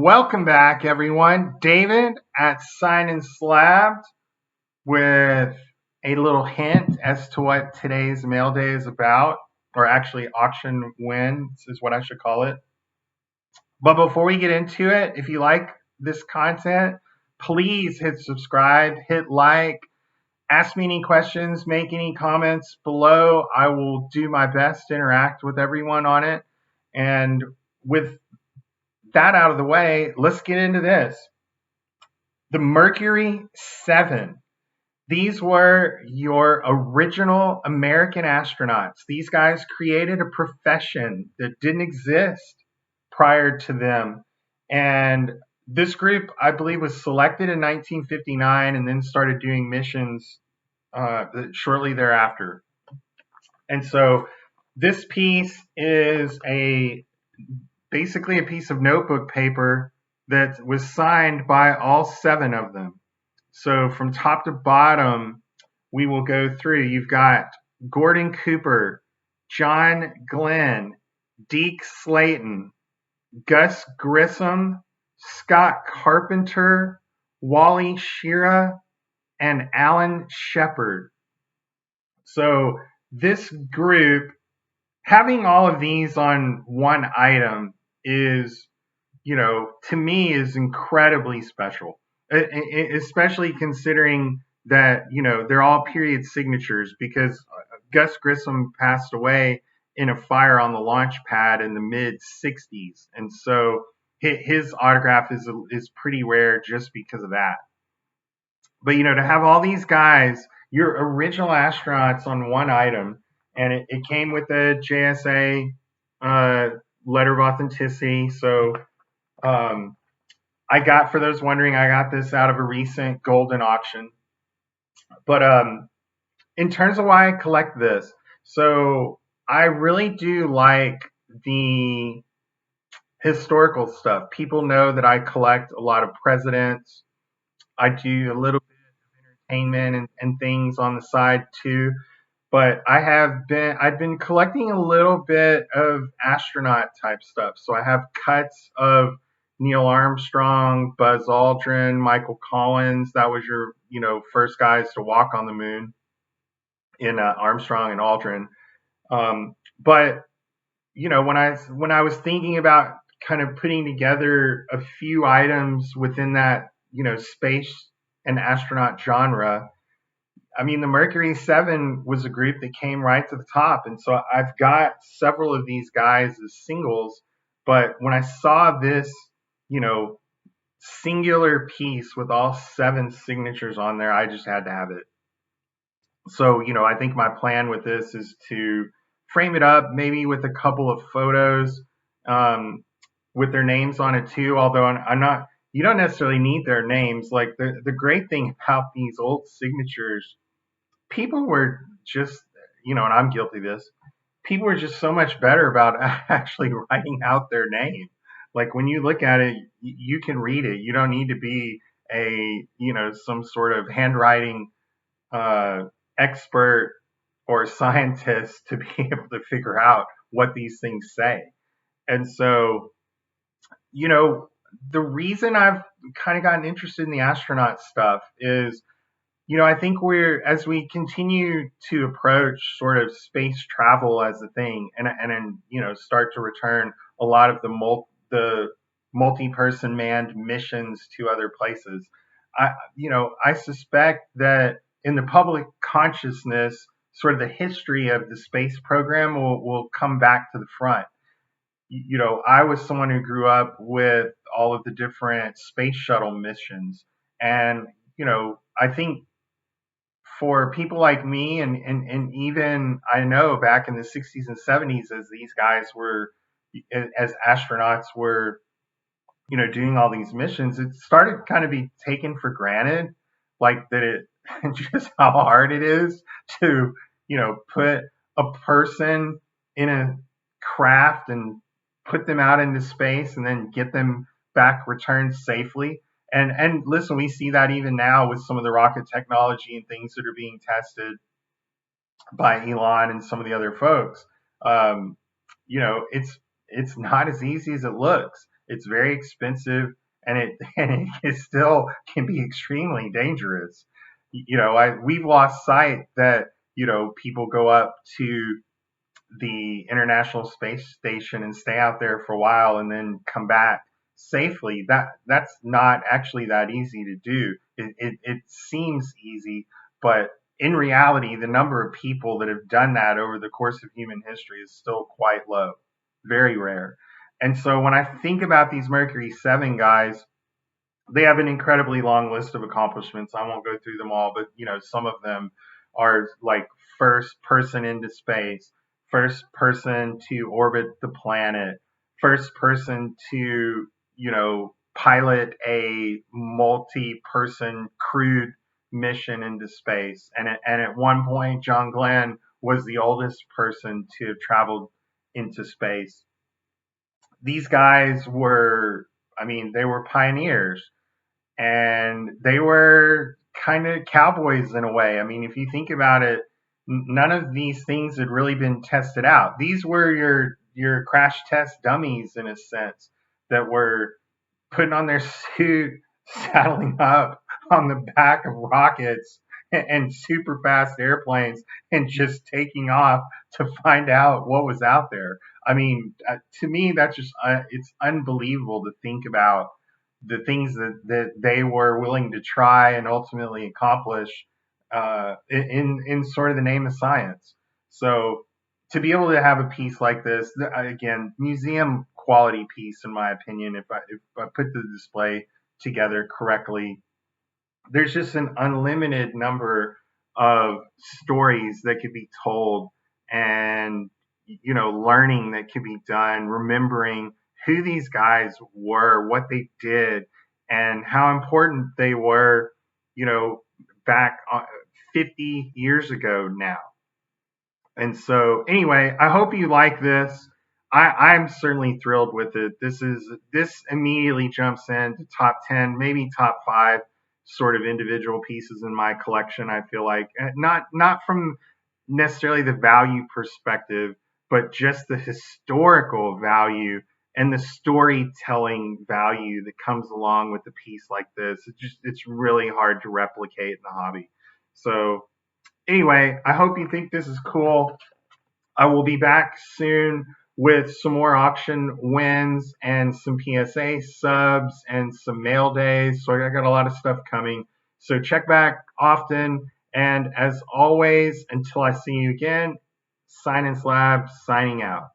Welcome back, everyone. David at Sign and Slabbed with a little hint as to what today's mail day is about, or actually auction wins is what I should call it. But before we get into it, if you like this content, please hit subscribe, hit like, ask me any questions, make any comments below. I will do my best to interact with everyone on it. And with that out of the way, let's get into this. The Mercury 7. These were your original American astronauts. These guys created a profession that didn't exist prior to them. And this group, I believe, was selected in 1959 and then started doing missions shortly thereafter. And so this piece is basically a piece of notebook paper that was signed by all 7 of them. So from top to bottom, we will go through. You've got Gordon Cooper, John Glenn, Deke Slayton, Gus Grissom, Scott Carpenter, Wally Schirra, and Alan Shepard. So this group, having all of these on one item is, to me is incredibly special, especially considering that, they're all period signatures because Gus Grissom passed away in a fire on the launch pad in the mid 60s. And so his autograph is pretty rare just because of that. But, to have all these guys, your original astronauts on one item, and it came with a JSA letter of authenticity. So I got, for those wondering, I got this out of a recent Goldin auction. But in terms of why I collect this, so I really do like the historical stuff. People know that I collect a lot of presidents. I do a little bit of entertainment and things on the side too. But I've been collecting a little bit of astronaut type stuff. So I have cuts of Neil Armstrong, Buzz Aldrin, Michael Collins. That was your, first guys to walk on the moon in Armstrong and Aldrin. But when I was thinking about kind of putting together a few items within that, space and astronaut genre, I mean, the Mercury 7 was a group that came right to the top. And so I've got several of these guys as singles. But when I saw this, singular piece with all 7 signatures on there, I just had to have it. So, I think my plan with this is to frame it up maybe with a couple of photos with their names on it too. Although I'm not, you don't necessarily need their names. Like the great thing about these old signatures, people were just, and I'm guilty of this, people were just so much better about actually writing out their name. Like when you look at it, you can read it. You don't need to be some sort of handwriting expert or scientist to be able to figure out what these things say. And so, the reason I've kind of gotten interested in the astronaut stuff is, I think as we continue to approach sort of space travel as a thing and start to return a lot of the multi-person manned missions to other places, I suspect that in the public consciousness, sort of the history of the space program will come back to the front. I was someone who grew up with all of the different space shuttle missions. And, I think for people like me and even I know back in the 60s and 70s, as these guys were, as astronauts were, doing all these missions, it started kind of be taken for granted, like that it just how hard it is to, put a person in a craft and put them out into space and then get them back returned safely. And listen, we see that even now with some of the rocket technology and things that are being tested by Elon and some of the other folks. It's not as easy as it looks. It's very expensive, and it still can be extremely dangerous. We've lost sight that people go up to the International Space Station and stay out there for a while and then come back safely. That's not actually that easy to do. It seems easy, but in reality, the number of people that have done that over the course of human history is still quite low, very rare. And so when I think about these Mercury 7 guys, they have an incredibly long list of accomplishments. I won't go through them all, but some of them are like first person into space, first person to orbit the planet, first person to, pilot a multi-person crewed mission into space. And at one point, John Glenn was the oldest person to have traveled into space. These guys were, they were pioneers, and they were kind of cowboys in a way. If you think about it, none of these things had really been tested out. These were your crash test dummies in a sense, that were putting on their suit, saddling up on the back of rockets and super fast airplanes, and just taking off to find out what was out there. To me, that's just it's unbelievable to think about the things that they were willing to try and ultimately accomplish in sort of the name of science. So to be able to have a piece like this, again, museum quality piece, in my opinion, if I put the display together correctly, there's just an unlimited number of stories that could be told, and learning that could be done, remembering who these guys were, what they did, and how important they were, back 50 years ago now. And so, anyway, I hope you like this. I'm certainly thrilled with it. This immediately jumps into top 10, maybe top 5 sort of individual pieces in my collection. I feel like not from necessarily the value perspective, but just the historical value and the storytelling value that comes along with a piece like this. It's really hard to replicate in the hobby. So anyway, I hope you think this is cool. I will be back soon with some more auction wins and some PSA subs and some mail days. So I got a lot of stuff coming. So check back often. And as always, until I see you again, Science Lab signing out.